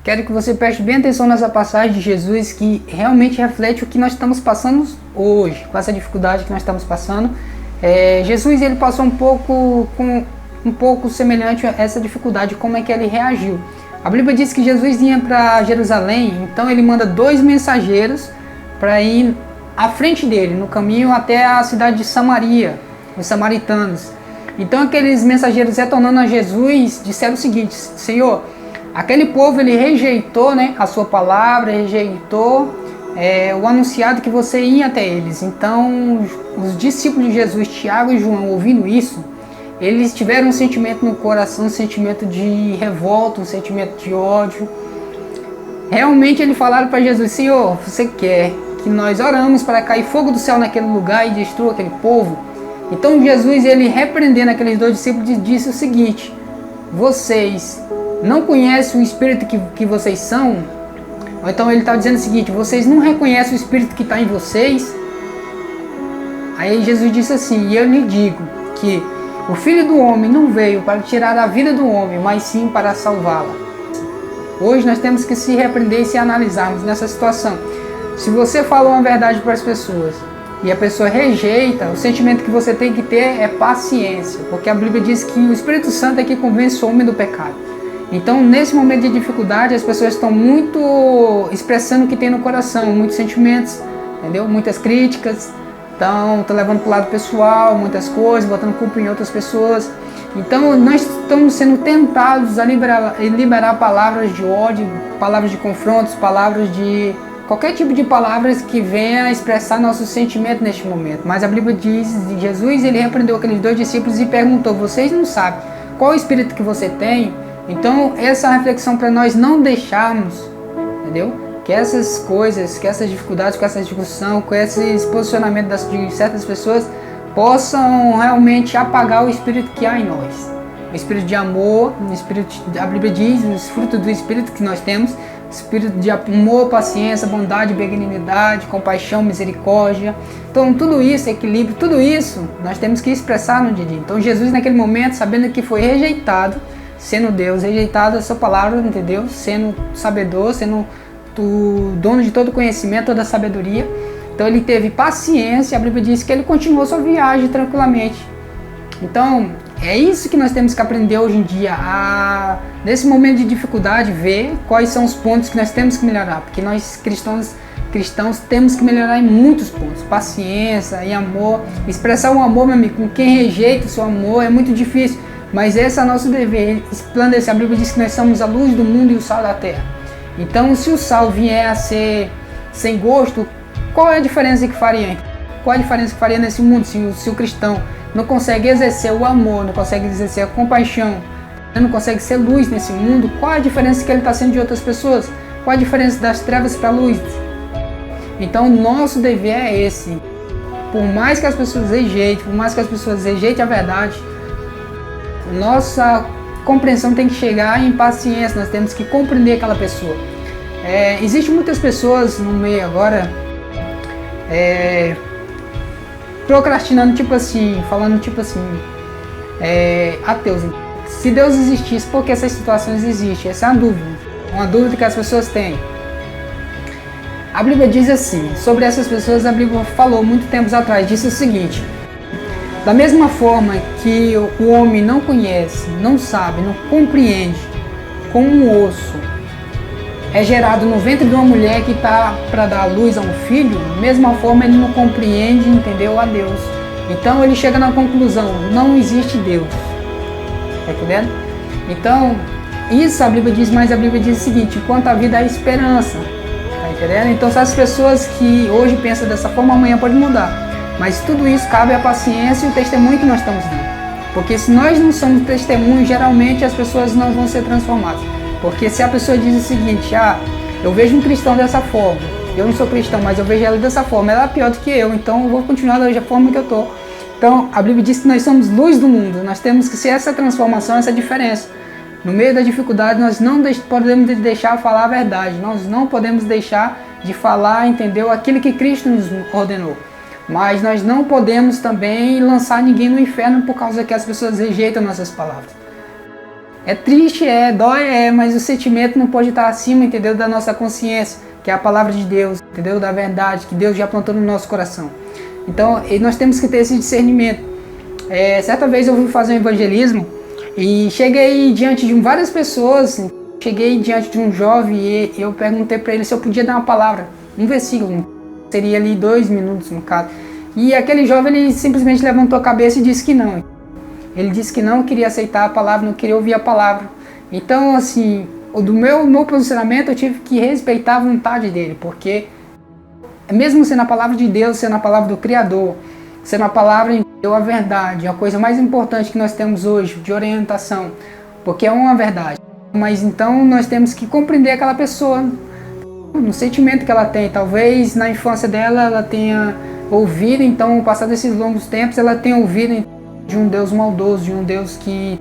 Quero que você preste bem atenção nessa passagem de Jesus, que realmente reflete o que nós estamos passando hoje, com essa dificuldade que nós estamos passando. Jesus, ele passou um pouco semelhante a essa dificuldade, como é que ele reagiu. A Bíblia diz que Jesus ia para Jerusalém, então ele manda 2 mensageiros para ir à frente dele, no caminho até a cidade de Samaria, os samaritanos. Então aqueles mensageiros, retornando a Jesus, disseram o seguinte: Senhor, aquele povo ele rejeitou, a sua palavra, rejeitou o anunciado que você ia até eles. Então os discípulos de Jesus, Tiago e João, ouvindo isso, eles tiveram um sentimento no coração, um sentimento de revolta, um sentimento de ódio. Realmente eles falaram para Jesus: Senhor, você quer que nós oramos para cair fogo do céu naquele lugar e destrua aquele povo? Então Jesus, ele repreendendo aqueles 2 discípulos, disse o seguinte: vocês não conhecem o Espírito que vocês são? Ou então ele está dizendo o seguinte: vocês não reconhecem o Espírito que está em vocês? Aí Jesus disse assim: e eu lhe digo que o Filho do Homem não veio para tirar a vida do homem, mas sim para salvá-la. Hoje nós temos que se repreender e se analisarmos nessa situação. Se você fala uma verdade para as pessoas e a pessoa rejeita, o sentimento que você tem que ter é paciência, porque a Bíblia diz que o Espírito Santo é que convence o homem do pecado. Então, nesse momento de dificuldade, as pessoas estão muito expressando o que tem no coração, muitos sentimentos, entendeu? Muitas críticas, estão levando para o lado pessoal, muitas coisas, botando culpa em outras pessoas. Então, nós estamos sendo tentados a liberar palavras de ódio, palavras de confrontos, palavras de qualquer tipo de palavras que venha expressar nosso sentimento neste momento. Mas a Bíblia diz, Jesus, ele repreendeu aqueles 2 discípulos e perguntou: vocês não sabem qual o espírito que você tem? Então, essa reflexão para nós não deixarmos, entendeu? Que essas coisas, que essas dificuldades, com essa discussão, com esse posicionamento de certas pessoas possam realmente apagar o espírito que há em nós. O espírito de amor, o espírito, a Bíblia diz, os frutos do espírito que nós temos: espírito de amor, paciência, bondade, benignidade, compaixão, misericórdia. Então tudo isso, equilíbrio, tudo isso nós temos que expressar no dia a dia. Então Jesus, naquele momento, sabendo que foi rejeitado, sendo Deus, rejeitado a sua palavra, entendeu? Sendo sabedor, sendo o dono de todo conhecimento, toda sabedoria. Então ele teve paciência. A Bíblia diz que ele continuou sua viagem tranquilamente. Então é isso que nós temos que aprender hoje em dia, nesse momento de dificuldade, ver quais são os pontos que nós temos que melhorar, porque nós cristãos temos que melhorar em muitos pontos: paciência e amor, expressar o amor, meu amigo. Com quem rejeita o seu amor é muito difícil, mas esse é o nosso dever, resplandecer. A Bíblia diz que nós somos a luz do mundo e o sal da terra. Então, se o sal vier a ser sem gosto, qual é a diferença que faria? Qual a diferença que faria nesse mundo se o cristão não consegue exercer o amor, não consegue exercer a compaixão, não consegue ser luz nesse mundo? Qual a diferença que ele está sendo de outras pessoas? Qual a diferença das trevas para a luz? Então, o nosso dever é esse. Por mais que as pessoas rejeitem a verdade, nossa compreensão tem que chegar em paciência. Nós temos que compreender aquela pessoa. Existem muitas pessoas no meio agora procrastinando, falando ateus. Se Deus existisse, por que essas situações existem? Essa é uma dúvida que as pessoas têm. A Bíblia diz assim, sobre essas pessoas, a Bíblia falou muito tempos atrás, disse o seguinte: da mesma forma que o homem não conhece, não sabe, não compreende como um osso é gerado no ventre de uma mulher que está para dar luz a um filho, da mesma forma ele não compreende, entendeu, a Deus. Então ele chega na conclusão: não existe Deus. Tá entendendo? Então, isso a Bíblia diz, mas a Bíblia diz o seguinte: enquanto a vida há esperança. Tá entendendo? Então, se as pessoas que hoje pensam dessa forma, amanhã pode mudar. Mas tudo isso cabe à paciência e o testemunho que nós estamos dando. Porque se nós não somos testemunhos, geralmente as pessoas não vão ser transformadas. Porque se a pessoa diz o seguinte: eu vejo um cristão dessa forma, eu não sou cristão, mas eu vejo ela dessa forma, ela é pior do que eu, então eu vou continuar da forma que eu estou. Então a Bíblia diz que nós somos luz do mundo, nós temos que ser essa transformação, essa diferença. No meio da dificuldade nós não podemos deixar de falar a verdade, nós não podemos deixar de falar, entendeu, aquilo que Cristo nos ordenou. Mas nós não podemos também lançar ninguém no inferno por causa que as pessoas rejeitam nossas palavras. É triste, dói, mas o sentimento não pode estar acima, entendeu, da nossa consciência, que é a palavra de Deus, entendeu, da verdade, que Deus já plantou no nosso coração. Então, nós temos que ter esse discernimento. Certa vez eu fui fazer um evangelismo e cheguei diante de várias pessoas, cheguei diante de um jovem e eu perguntei para ele se eu podia dar uma palavra, um versículo, seria ali 2 minutos no caso. E aquele jovem, ele simplesmente levantou a cabeça e disse que não. Ele disse que não queria aceitar a palavra, não queria ouvir a palavra. Então, assim, do meu posicionamento, eu tive que respeitar a vontade dele, porque mesmo sendo a palavra de Deus, sendo a palavra do Criador, sendo a palavra a verdade, a coisa mais importante que nós temos hoje de orientação, porque é uma verdade. Mas então nós temos que compreender aquela pessoa, no sentimento que ela tem. Talvez na infância dela ela tenha ouvido, então, passado esses longos tempos, ela tenha ouvido de um Deus maldoso, de um Deus que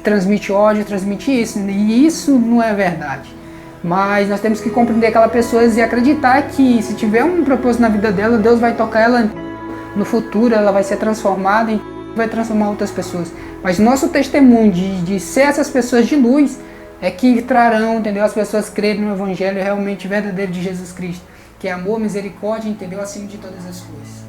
transmite ódio, transmite isso. E isso não é verdade. Mas nós temos que compreender aquela pessoa e acreditar que se tiver um propósito na vida dela, Deus vai tocar ela no futuro, ela vai ser transformada e vai transformar outras pessoas. Mas nosso testemunho de ser essas pessoas de luz é que trarão, entendeu, as pessoas crerem no Evangelho realmente verdadeiro de Jesus Cristo, que é amor, misericórdia, entendeu, acima de todas as coisas.